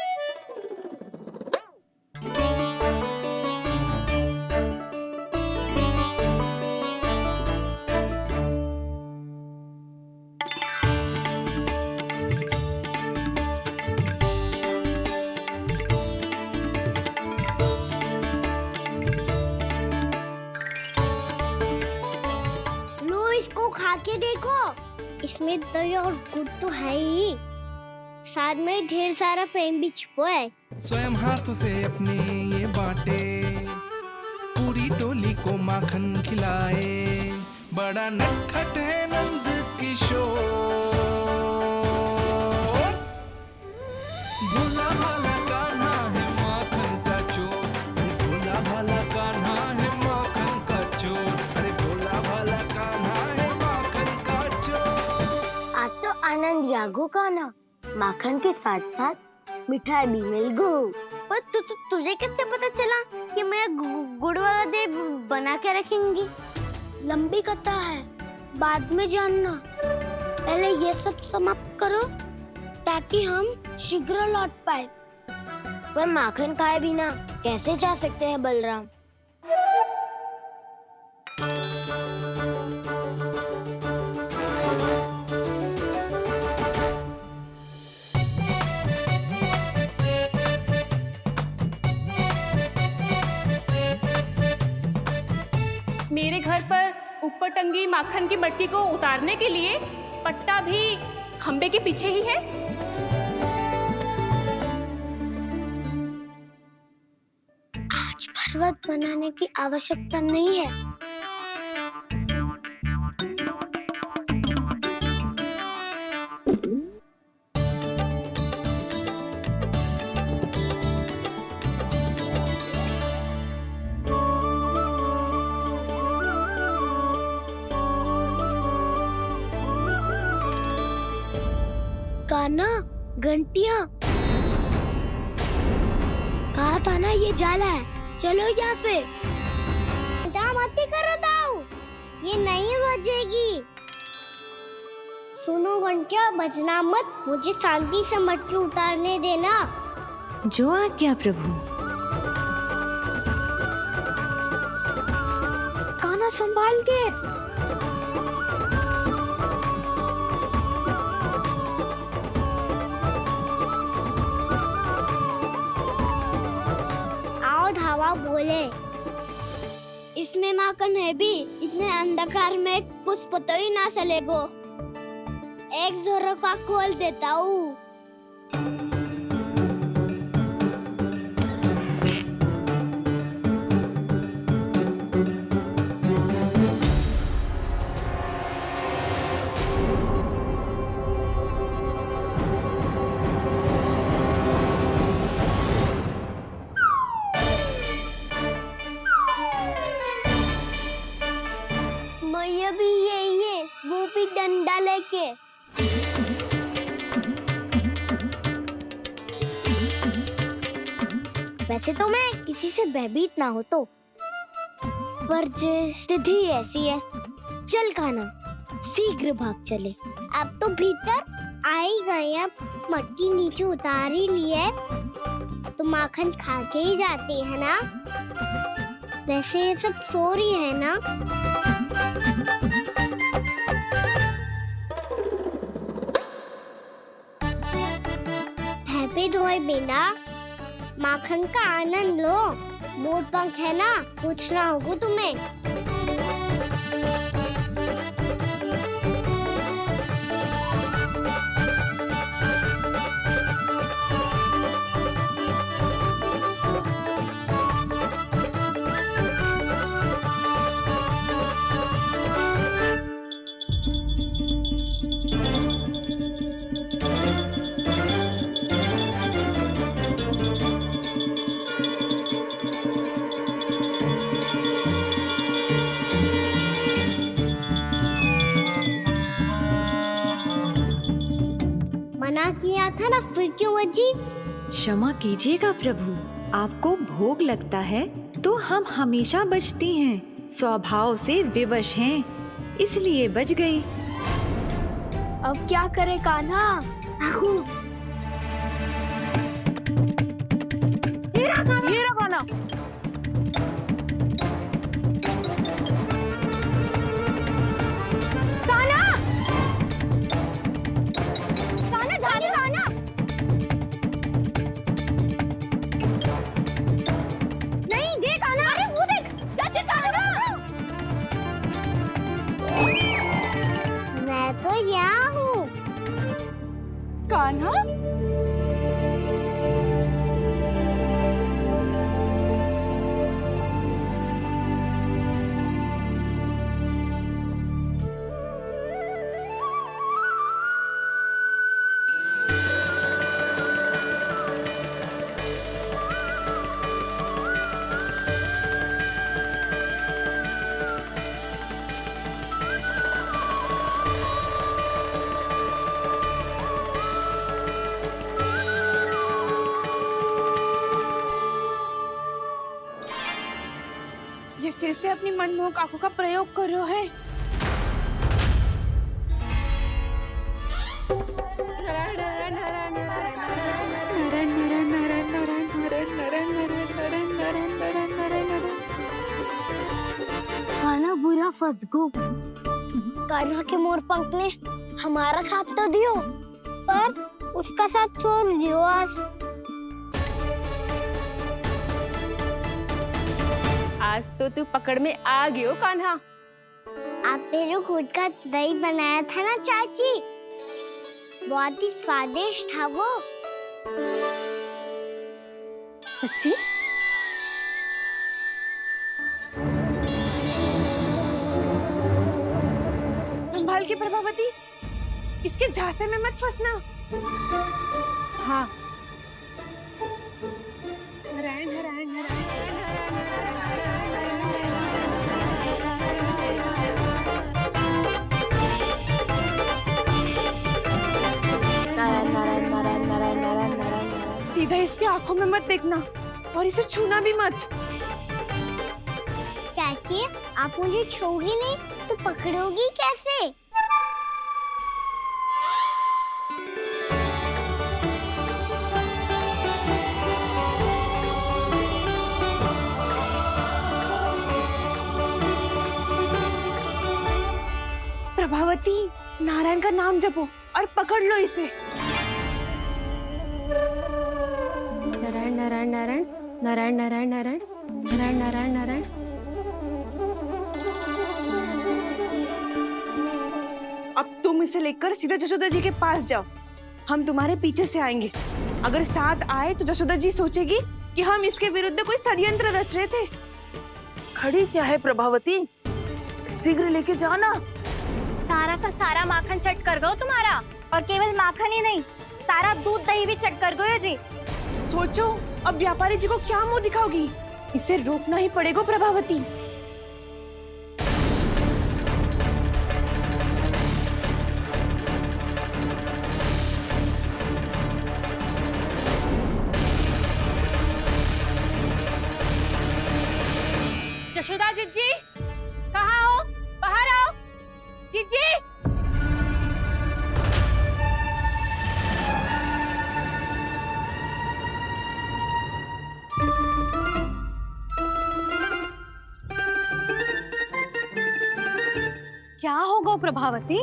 लो इसको खा के देखो, इसमें दही और गुड़ तो है ही, साथ में ढेर सारा प्रेम भी छिपा है। स्वयं हाथों से अपने ये बांटे, पूरी टोली को माखन खिलाए। बड़ा नटखट है नंद किशोर, भोला भाला कान्हा है माखन का चोर। अरे भोला भाला कान्हा है माखन का चोर। अरे भोला भाला कान्हा है माखन का चोर। आज तो आनंद माखन दिया गो काना, माखन के साथ साथ मिठाई भी मिल गो। पर तुझे कैसे पता चला कि मैं गुड़ वाला देव बना के रखेंगी? लंबी कथा है, बाद में जानना। पहले ये सब समाप्त करो ताकि हम शीघ्र लौट पाए। पर माखन खाए बिना कैसे जा सकते हैं बलराम? मेरे घर पर ऊपर टंगी माखन की मटकी को उतारने के लिए पट्टा भी खंबे के पीछे ही है। आज पर्वत बनाने की आवश्यकता नहीं है। काना, घंटियां, कहा था ना ये जाला है। चलो यहाँ से। मत करो दाऊ, ये नहीं बजेगी। सुनो घंटिया, बजना मत, मुझे शांति से मटकी उतारने देना। जो आज्ञा प्रभु। काना संभाल के। आओ धावा बोले, इसमें माखन है भी। इतने अंधकार में कुछ पता ही ना चलेगो। एक जोरों का खोल देता हूँ। मैया भी यही है, वो भी डंडा लेके। वैसे तो मैं किसी से भयभीत ना हो तो, पर स्थिति ऐसी है। चल काना, शीघ्र भाग चले। अब तो भीतर आ ही गए, अब मटकी नीचे उतार ही लिए तो माखन खा के ही जाते हैं ना। वैसे ये सब सो रही है ना। हैप्पी धोए बिना माखन का आनंद लो। मोट पंख है ना, पूछना होगा तुम्हें। मना किया था ना, फिर क्यों बजी? क्षमा कीजिएगा प्रभु, आपको भोग लगता है तो हम हमेशा बजती हैं। स्वभाव से विवश हैं, इसलिए बज गई। अब क्या करे कान्हा? ये रहा काना। काना, काना, काना, काना। नहीं जे काना, अरे वो देख, चाची काना। मैं तो यहाँ हूँ। कान्हा, फिर से अपनी मनमोहक आंखों का प्रयोग कर रहे है। कान्हा बुरा फंस गो। कान्हा के मोर पंख ने हमारा साथ तो दियो, पर उसका साथ छोड़ दियो आज। आज तो तू पकड़ में आ गयो कान्हा। आपने जो खुद का दही बनाया था ना चाची, बहुत ही स्वादिष्ट था वो। सच्ची? संभाल के प्रभावती, इसके झांसे में मत फंसना। हाँ। नारायण नारायण सीधा इसके आंखों में मत देखना और इसे छूना भी मत। चाची, आप मुझे छोगी नहीं तो पकड़ोगी कैसे? प्रभावती, नारायण का नाम जपो और पकड़ लो इसे। नारायण नारायण नारायण नारायण नारायण नारायण नारायण नारायण नारायण। अब तुम इसे लेकर सीधा जशोदा जी के पास जाओ, हम तुम्हारे पीछे से आएंगे। अगर साथ आए तो जशोदा जी सोचेगी कि हम इसके विरुद्ध कोई षड्यंत्र रच रहे थे। खड़ी क्या है प्रभावती, शीघ्र लेके जाना। सारा का सारा माखन चट कर गो तुम्हारा, और केवल माखन ही नहीं, सारा दूध दही भी चट कर गो जी। सोचो अब व्यापारी जी को क्या मुंह दिखाओगी। इसे रोकना ही पड़ेगा प्रभावती। जशोदा जीजी, कहाँ हो? बाहर आओ जीजी। क्या होगा प्रभावती,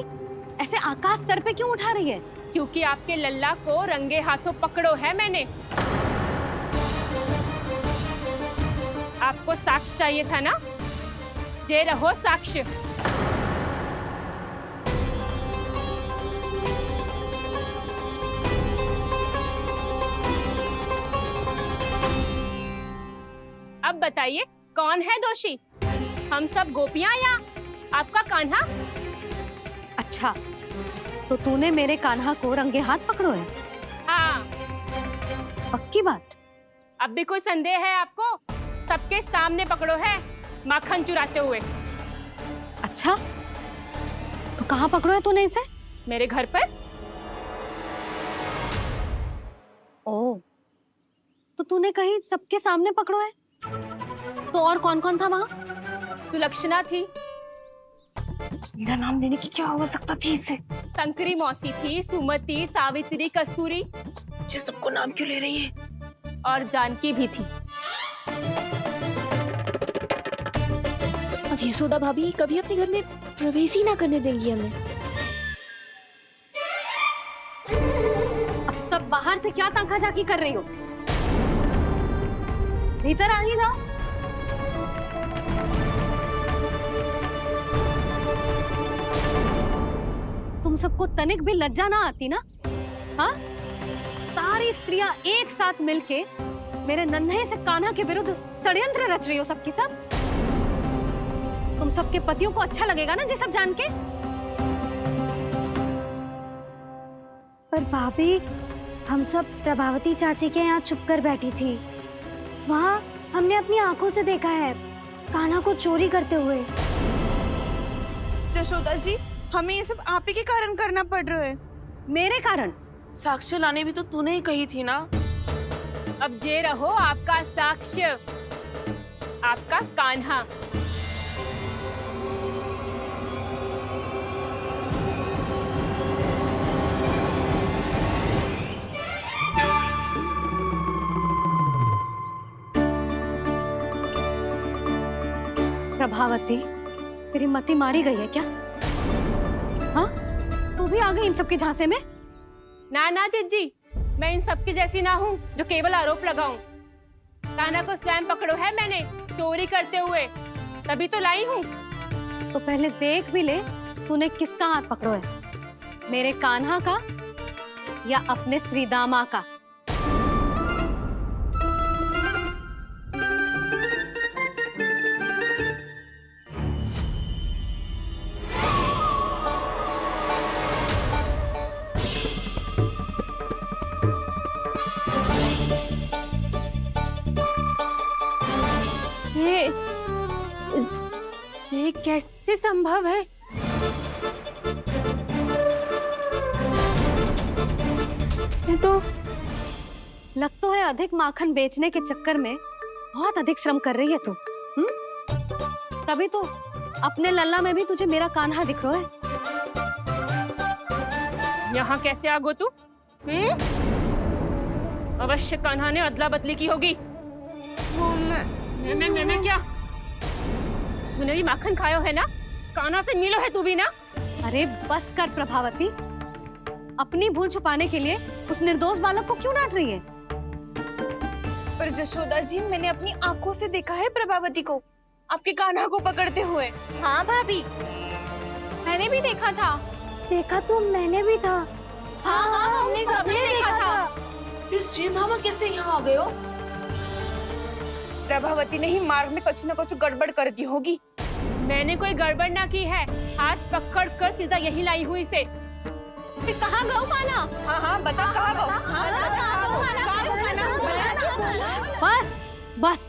ऐसे आकाश सर पे क्यों उठा रही है? क्योंकि आपके लल्ला को रंगे हाथों पकड़ो है मैंने। आपको साक्ष्य चाहिए था ना, जे रहो साक्ष्य। अब बताइए कौन है दोषी, हम सब गोपियां या आपका कान्हा? अच्छा, तो तूने मेरे कान्हा को रंगे हाथ पकड़ो है? हाँ। पक्की बात? अब भी कोई संदेह है आपको? सबके सामने पकड़ो है माखन चुराते हुए। अच्छा, तो कहाँ पकड़ो है तूने इसे? मेरे घर पर। ओ, तो तूने कहीं सबके सामने पकड़ो है? तो और कौन कौन था वहाँ? सुलक्षणा थी। मेरा नाम लेने की क्या आवश्यकता थी इसे? संकरी मौसी थी, सुमति, सावित्री, कस्तूरी। ये सबको नाम क्यों ले रही है? और जानकी भी थी। अब यशोदा भाभी कभी अपने घर में प्रवेश ही ना करने देंगी हमें। अब सब बाहर से क्या ताका झाकी कर रही हो? भीतर आ ही जाओ। तुम सबको तनिक भी लज्जा ना आती ना? हाँ? सारी स्त्रियां एक साथ मिलके मेरे नन्हे से कान्हा के विरुद्ध षड्यंत्र रच रही हो सबकी सब। तुम सबके पतियों को अच्छा लगेगा ना ये सब जान के? पर भाभी, हम सब प्रभावती चाची के यहाँ छुप कर बैठी थी। वहाँ हमने अपनी आंखों से देखा है कान्हा को चोरी करते हुए। जशोदा जी, हमें ये सब आप ही के कारण करना पड़ रहा है। मेरे कारण? साक्ष्य लाने भी तो तूने ही कही थी ना। अब जे रहो आपका साक्ष्य, आपका कान्हा। प्रभावती, तेरी मति मारी गई है क्या? हाँ, तू भी आ गई इन सबके झांसे में? ना ना जिज्जी, मैं इन सबकी जैसी ना हूँ जो केवल आरोप लगाऊं। कान्हा को स्वयं पकड़ो है मैंने चोरी करते हुए, तभी तो लाई हूँ। तो पहले देख भी ले तूने किसका हाथ पकड़ो है, मेरे कान्हा का या अपने श्रीदामा का? ये कैसे संभव है? ये तो लग तो है अधिक माखन बेचने के चक्कर में बहुत अधिक श्रम कर रही है तू। तभी तो अपने लल्ला में भी तुझे मेरा कान्हा दिख रहा है। यहाँ कैसे आ गो तू? अवश्य कान्हा ने अदला बदली की होगी। मैं क्या? तूने भी माखन खायो है ना? कान्हा से मिलो है तू भी ना? अरे बस कर प्रभावती, अपनी भूल छुपाने के लिए उस निर्दोष बालक को क्यों डांट रही है? पर जशोदा जी, मैंने अपनी आंखों से देखा है प्रभावती को आपके कान्हा को पकड़ते हुए। हाँ भाभी, मैंने भी देखा था। देखा तो मैंने भी था। हाँ हाँ, हमने सबने देखा था। फिर श्रीधामा कैसे यहाँ आ गए हो? प्रभावती ने ही मार्ग में कुछ न कुछ गड़बड़ कर दी होगी। मैंने कोई गड़बड़ ना की है, हाथ पकड़ कर सीधा यही लाई हुई से। फिर कहाँ गौ कान्हा? हाँ हाँ बता, कहाँ गौ? हाँ बता, कहाँ गौ कान्हा? बस बस,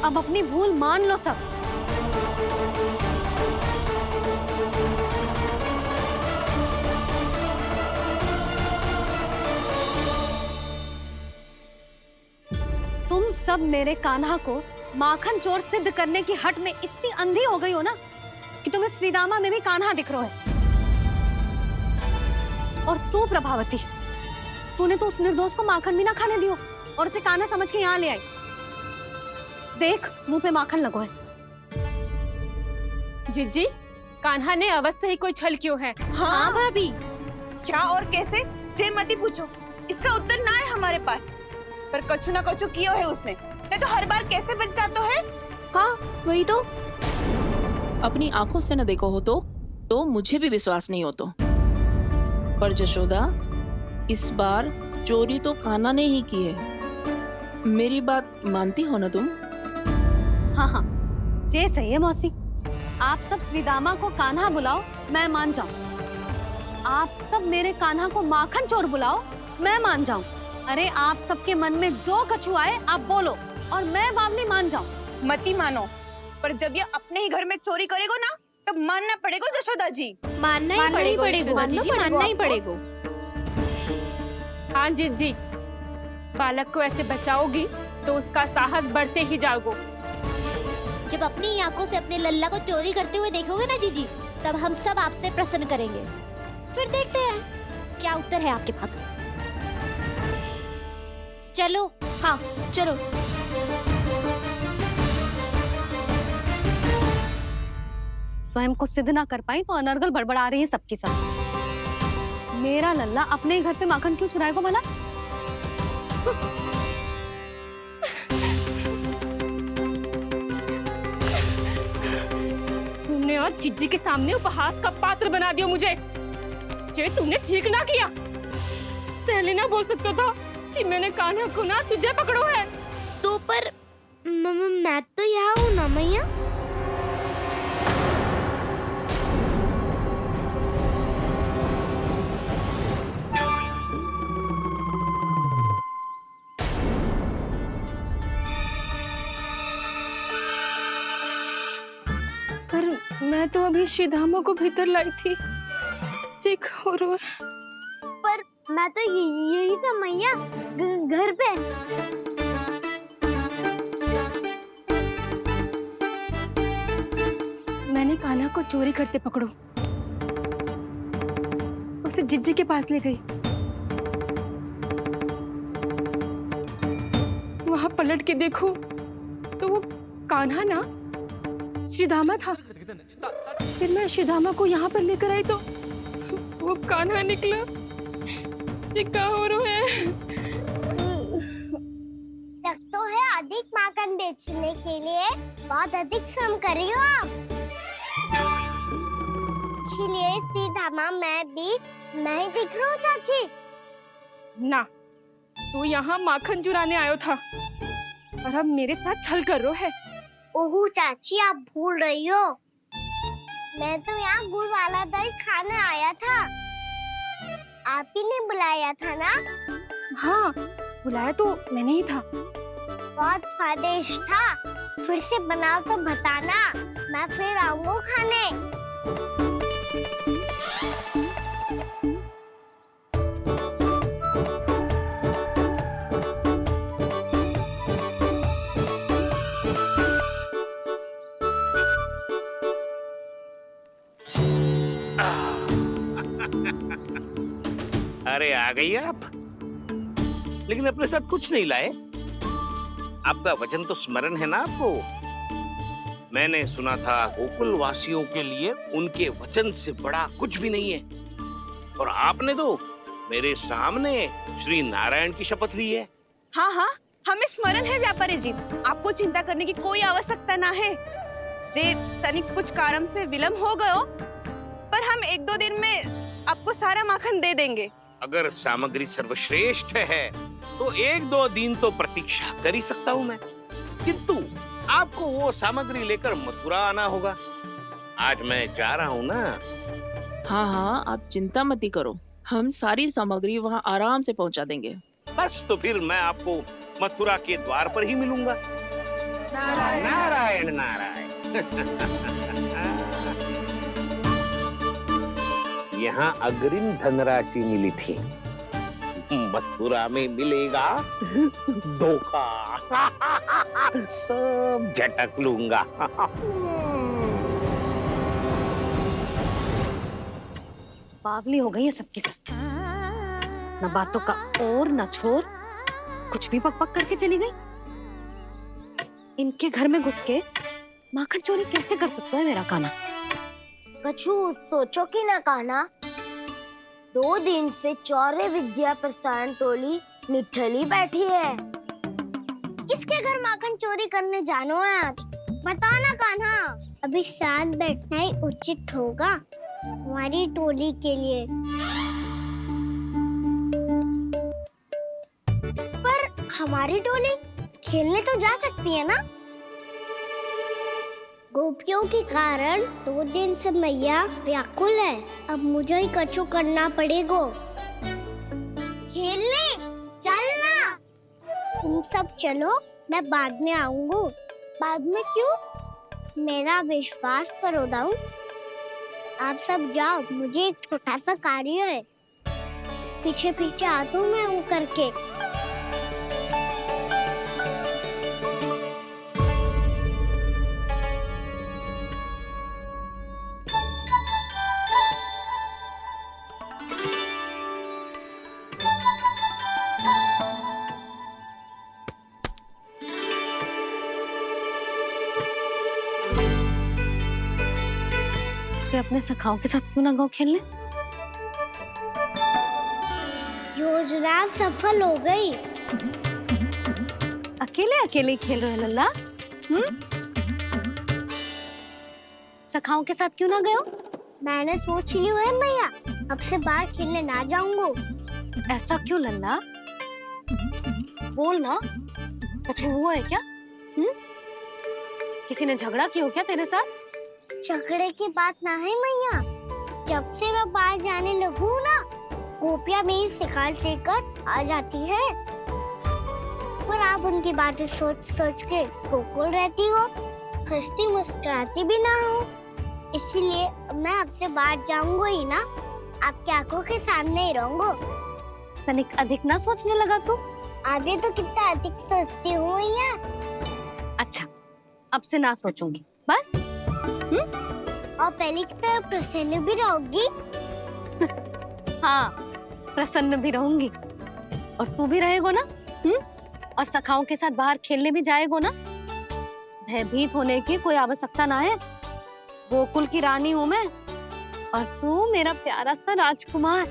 अब अपनी भूल मान लो सब। तुम सब मेरे कान्हा को माखन चोर सिद्ध करने की हट में इतनी अंधी हो गई हो ना कि तुम्हें श्रीदामा में भी कान्हा दिख रहा है। और तू प्रभावती, तूने तो उस निर्दोष को माखन भी ना खाने दियो और उसे कान्हा समझ के यहाँ ले आई। देख, मुंह पे माखन लगो है। जिज्जी, कान्हा ने अवश्य ही कोई छल क्यों है। हाँ भाभी, क्या और कैसे? जे मती पूछो, इसका उत्तर ना है हमारे पास। पर कछु ना कछु कियो है उसने, नहीं तो हर बार कैसे बच जाता है। हाँ वही तो, अपनी आंखों से न देखो हो तो मुझे भी विश्वास नहीं हो तो। पर जशोदा, इस बार चोरी तो कान्हा ने ही की है। मेरी बात मानती हो ना तुम? हाँ हाँ, जे सही है मौसी। आप सब श्रीदामा को कान्हा बुलाओ, मैं मान जाऊं। आप सब मेरे कान्हा को माखन चोर बुलाओ, मैं मान जाऊं। अरे आप सबके मन में जो कछु आए आप बोलो और मैं बावली मान जाऊं। मती मानो, पर जब ये अपने ही घर में चोरी करेगो ना, तब मानना पड़ेगा जशोदा जी। मानना ही पड़ेगा, मानना ही पड़ेगा। हाँ जिज्जी, बालक को ऐसे बचाओगी तो उसका साहस बढ़ते ही जाओगे। जब अपनी आंखों से अपने लल्ला को चोरी करते हुए देखोगे ना जीजी, तब हम सब आपसे प्रसन्न करेंगे। फिर देखते हैं क्या उत्तर है आपके पास। चलो, हाँ चलो। स्वयं को सिद्ध ना कर पाई तो अनर्गल बड़बड़ा रही है सबके साथ। मेरा लल्ला अपने ही घर पे माखन क्यों चुराएगा भला? तुमने आज जिज्जी के सामने उपहास का पात्र बना दिया मुझे। ये तुमने ठीक ना किया। पहले ना बोल सकता था कि मैंने कान्हा को ना तुझे पकड़ो है। तो पर मैं तो यहाँ हूँ ना मैया। पर मैं तो अभी श्रीधामा को भीतर लाई थी। और पर मैं तो यही था मैया, घर पे। मैंने कान्हा को चोरी करते पकड़ो, उसे जिज्जी के पास ले गई। वहां पलट के देखूं तो वो कान्हा ना श्रीधामा था। फिर मैं श्रीधामा को यहाँ पर लेकर आई तो वो कान्हा निकला। ये क्या हो रहा है? लग तो है अधिक माखन बेचने के लिए बहुत अधिक श्रम कर रही हो आप। इसलिए सीधामा मैं ही दिख रहा हूँ चाची। ना, तू यहाँ माखन चुराने आयो था और अब मेरे साथ छल कर रो है। ओह चाची, आप भूल रही हो, मैं तो यहाँ गुड़ वाला दही खाने आया था। आप ही ने बुलाया था ना? हाँ, बुलाया तो मैंने ही था। बहुत स्वादिष्ट था। फिर से बनाओ तो बताना, मैं फिर आऊंगा खाने। अरे आ गई आप, लेकिन अपने साथ कुछ नहीं लाए। आपका वचन तो स्मरण है ना आपको? मैंने सुना था गोकुल वासियों के लिए उनके वचन से बड़ा कुछ भी नहीं है। और आपने तो मेरे सामने श्री नारायण की शपथ ली है। हाँ हाँ, हमें स्मरण है व्यापारी जी। आपको चिंता करने की कोई आवश्यकता ना है। जे तनिक कुछ कारण से विलंब हो गयो, पर हम 1-2 दिन में आपको सारा माखन दे देंगे। अगर सामग्री सर्वश्रेष्ठ है तो 1-2 दिन तो प्रतीक्षा कर ही सकता हूँ मैं, किंतु आपको वो सामग्री लेकर मथुरा आना होगा। आज मैं जा रहा हूँ ना। हाँ हाँ, आप चिंता मत करो, हम सारी सामग्री वहाँ आराम से पहुँचा देंगे। बस तो फिर मैं आपको मथुरा के द्वार पर ही मिलूंगा। नारायण नारायण। यहाँ अग्रिम धनराशि मिली थी, मथुरा में मिलेगा धोखा। सब झटक लूंगा। बावली हो गई है सबकी सब। न बातों का और न छोर, कुछ भी पक पक करके चली गई। इनके घर में घुस के माखन चोरी कैसे कर सकता है मेरा कान्हा? कछु सोचो कि ना कान्हा, 2 दिन से चौर्य विद्या प्रसारण टोली निठली बैठी है। किसके घर माखन चोरी करने जानो है आज? बताओ ना कान्हा। अभी साथ बैठना ही उचित होगा हमारी टोली के लिए। पर हमारी टोली खेलने तो जा सकती है ना? गोपियों के कारण 2 दिन से मैया व्याकुल है। अब मुझे ही कछु करना पड़ेगा। खेलने चलना। तुम सब चलो, मैं बाद में आऊंगा। बाद में क्यों? मेरा विश्वास करो दाऊ। आप सब जाओ, मुझे एक छोटा सा कार्य है। पीछे पीछे आता हूँ मैं हूँ करके। अपने सखाओं के साथ क्यों ना गाँव खेलने? योजना सफल हो गई। अकेले अकेले खेल रहे लल्ला? सखाओं के साथ क्यों ना गए? मैंने सोच लिया है मैया, अब से बाहर खेलने ना जाऊंगा। ऐसा क्यों लल्ला? बोल ना, कुछ हुआ है क्या? किसी ने झगड़ा किया हो क्या तेरे साथ? झगड़े की बात ना है मैया। जब से मैं बाहर जाने लगू ना, गोपियां मेरी शिकार लेकर आ जाती है। पर आप उनकी बातें सोच सोच के गोकुल रहती हो, हंसती मुस्कुराती भी ना हो। इसलिए मैं आपसे बाहर जाऊंगा ही ना, आपकी आंखों के सामने ही रहूंगा। तनिक अधिक ना सोचने लगा तू? आगे तो कितना अधिक सोचती हूँ मैया। अच्छा, अब से ना सोचूंगी बस। और पहले की तरह प्रसन्न भी रहोगी? हाँ, प्रसन्न भी रहूंगी। और तू भी रहेगा ना? और सखाओं के साथ बाहर खेलने भी जाएगो ना। भयभीत होने की कोई आवश्यकता ना है। गोकुल की रानी हूँ मैं और तू मेरा प्यारा सा राजकुमार।